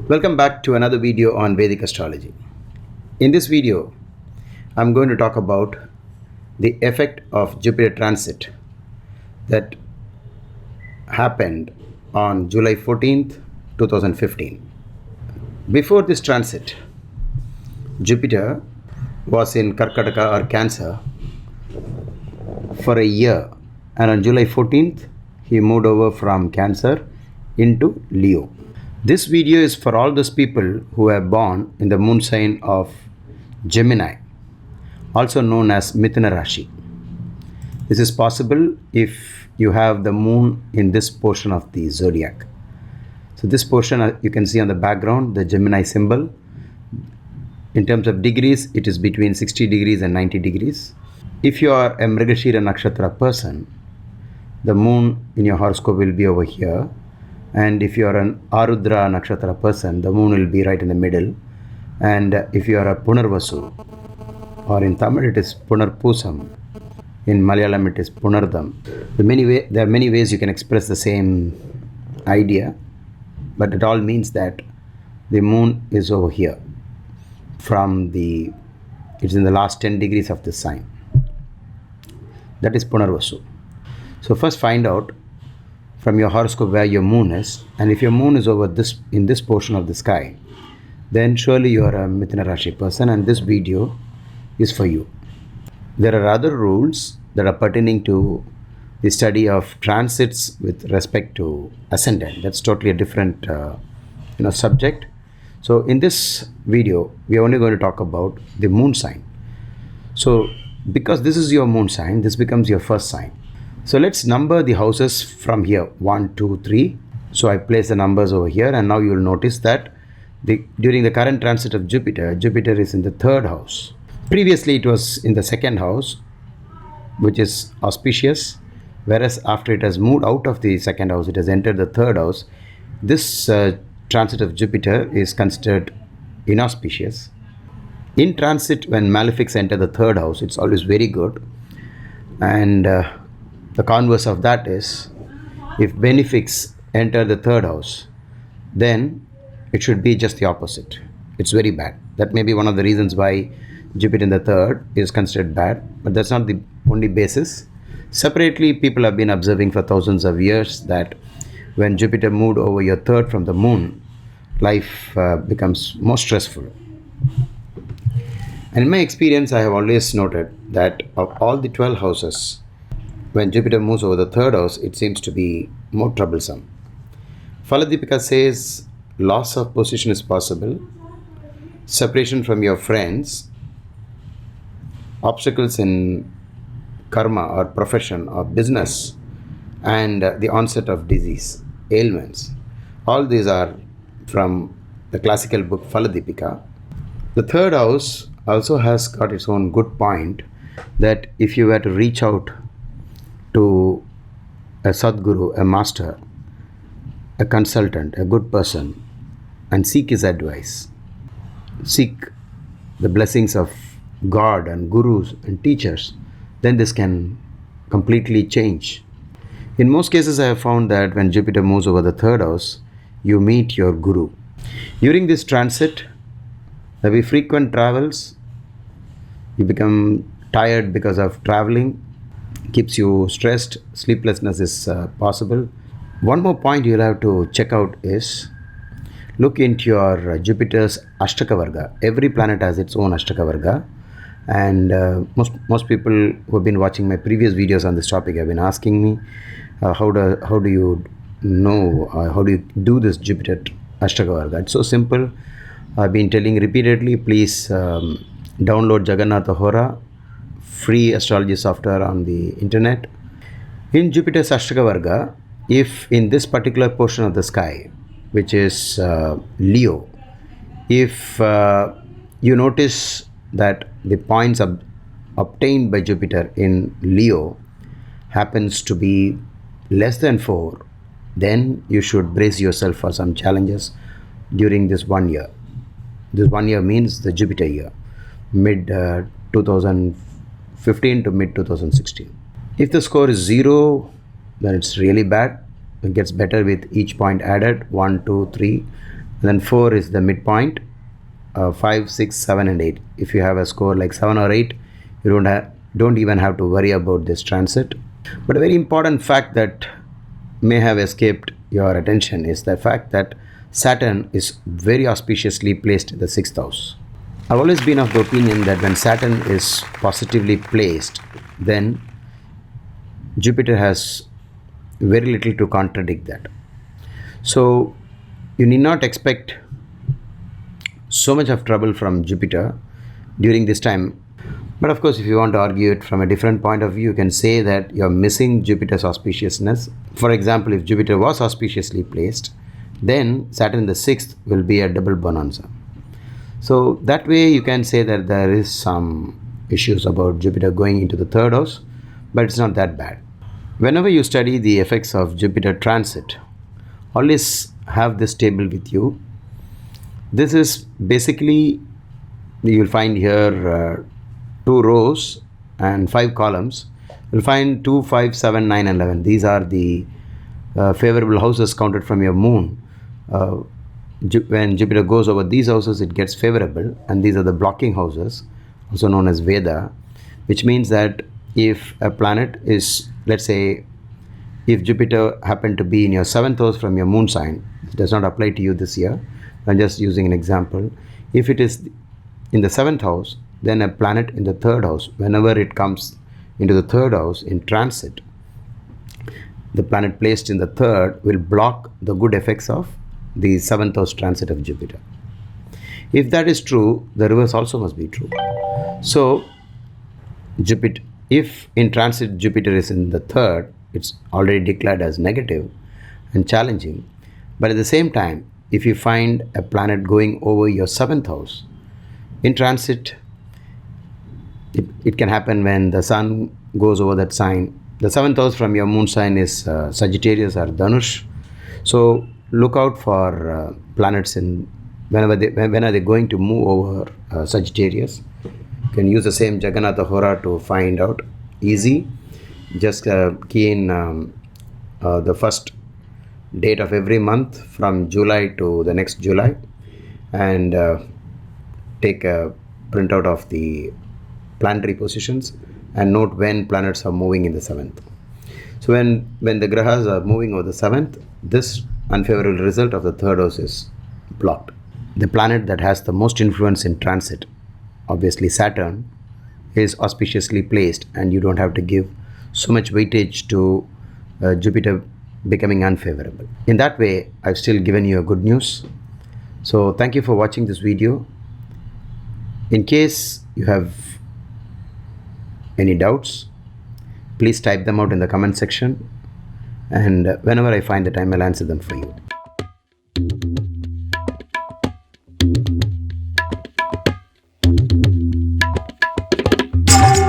Welcome back to another video on Vedic astrology. In this video, I'm going to talk about the effect of Jupiter transit that happened on July 14th, 2015. Before this transit, Jupiter was in Karakataka or Cancer for a year, and on July 14th, he moved over from Cancer into Leo. This video is for all those people who were born in the moon sign of Gemini, also known as Mithuna Rasi. This is possible if you have the moon in this portion of the zodiac. So this portion you can see on the background, the Gemini symbol. In terms of degrees, it is between 60 degrees and 90 degrees. If you are a Mrigashira Nakshatra person, the moon in your horoscope will be over here. And if you are an Arudra Nakshatra person, the moon will be right in the middle. And if you are a Punarvasu, or in Tamil it is Punarpusam, in Malayalam it is Punardam. There are many ways you can express the same idea, but it all means that the moon is over here. It's in the last 10 degrees of this sign. That is Punarvasu. So first find out from your horoscope where your moon is, and if your moon is over in this portion of the sky, then surely you are a Mithuna Rasi person, and this video is for you. There are other rules that are pertaining to the study of transits with respect to ascendant. That's totally a different subject. So in this video, we are only going to talk about the moon sign. So because this is your moon sign, this becomes your first sign. So let's number the houses from here, 1, 2, 3. So I place the numbers over here, and now you will notice that during the current transit of Jupiter is in the third house. Previously it was in the second house, which is auspicious, whereas after it has moved out of the second house, it has entered the third house. This transit of Jupiter is considered inauspicious. In transit, when malefics enter the third house, it's always very good, and the converse of that is, if benefics enter the third house, then it should be just the opposite. It's very bad. That may be one of the reasons why Jupiter in the third is considered bad, but that's not the only basis. Separately, people have been observing for thousands of years that when Jupiter moved over your third from the moon, life becomes more stressful. And in my experience, I have always noted that of all the 12 houses, when Jupiter moves over the third house, it seems to be more troublesome. Phaladipika says loss of position is possible, separation from your friends, obstacles in karma or profession or business, and the onset of disease, ailments. All these are from the classical book Phaladipika. The third house also has got its own good point, that if you were to reach out to a Sadguru, a master, a consultant, a good person, and seek his advice, seek the blessings of God and gurus and teachers, then this can completely change. In most cases, I have found that when Jupiter moves over the third house, you meet your guru. During this transit, there will be frequent travels. You become tired because of traveling, keeps you stressed, sleeplessness is possible. One more point you'll have to check out is, look into your Jupiter's Ashtakavarga. Every planet has its own Ashtakavarga, and most people who have been watching my previous videos on this topic have been asking me, how do you know, how do you do this Jupiter Ashtakavarga? It's so simple. I've been telling repeatedly, please download Jagannath Hora, free astrology software on the internet. In Jupiter's Ashtakavarga, if in this particular portion of the sky, which is Leo, if you notice that the points obtained by Jupiter in Leo happens to be less than 4, then you should brace yourself for some challenges during this 1 year. This 1 year means the Jupiter year, mid 2015 to mid 2016. If the score is 0, then it's really bad. It gets better with each point added, 1, 2, 3, Then 4 is the midpoint. 5, 6, 7 and 8. If you have a score like 7 or 8, you don't even have to worry about this transit. But a very important fact that may have escaped your attention is the fact that Saturn is very auspiciously placed in the 6th house. I've always been of the opinion that when Saturn is positively placed, then Jupiter has very little to contradict that. So you need not expect so much of trouble from Jupiter during this time. But of course, if you want to argue it from a different point of view, you can say that you're missing Jupiter's auspiciousness. For example, if Jupiter was auspiciously placed, then Saturn in the 6th will be a double bonanza. So that way you can say that there is some issues about Jupiter going into the 3rd house, but it's not that bad. Whenever you study the effects of Jupiter transit, always have this table with you. This is basically, you will find here 2 rows and 5 columns. You'll find 2, 5, 7, 9 and 11. These are the favorable houses counted from your moon. When Jupiter goes over these houses, it gets favorable, and these are the blocking houses, also known as Veda, which means that if a planet is, let's say, if Jupiter happened to be in your 7th house from your moon sign, it does not apply to you this year. I'm just using an example. If it is in the 7th house, then a planet in the 3rd house, whenever it comes into the 3rd house in transit, the planet placed in the 3rd will block the good effects of the 7th house transit of Jupiter. If that is true, the reverse also must be true. So Jupiter, if in transit Jupiter is in the 3rd, it's already declared as negative and challenging. But at the same time, if you find a planet going over your 7th house in transit, it can happen when the sun goes over that sign. The 7th house from your moon sign is Sagittarius or Dhanush. So look out for planets in when are they going to move over Sagittarius. You can use the same Jagannatha Hora to find out. Easy. Just key in the first date of every month from July to the next July, and take a printout of the planetary positions and note when planets are moving in the 7th. So when the grahas are moving over the 7th, this unfavorable result of the 3rd house is blocked. The planet that has the most influence in transit, obviously Saturn, is auspiciously placed, and you don't have to give so much weightage to Jupiter becoming unfavorable. In that way, I've still given you a good news. So thank you for watching this video. In case you have any doubts, please type them out in the comment section, and whenever I find the time, I'll answer them for you.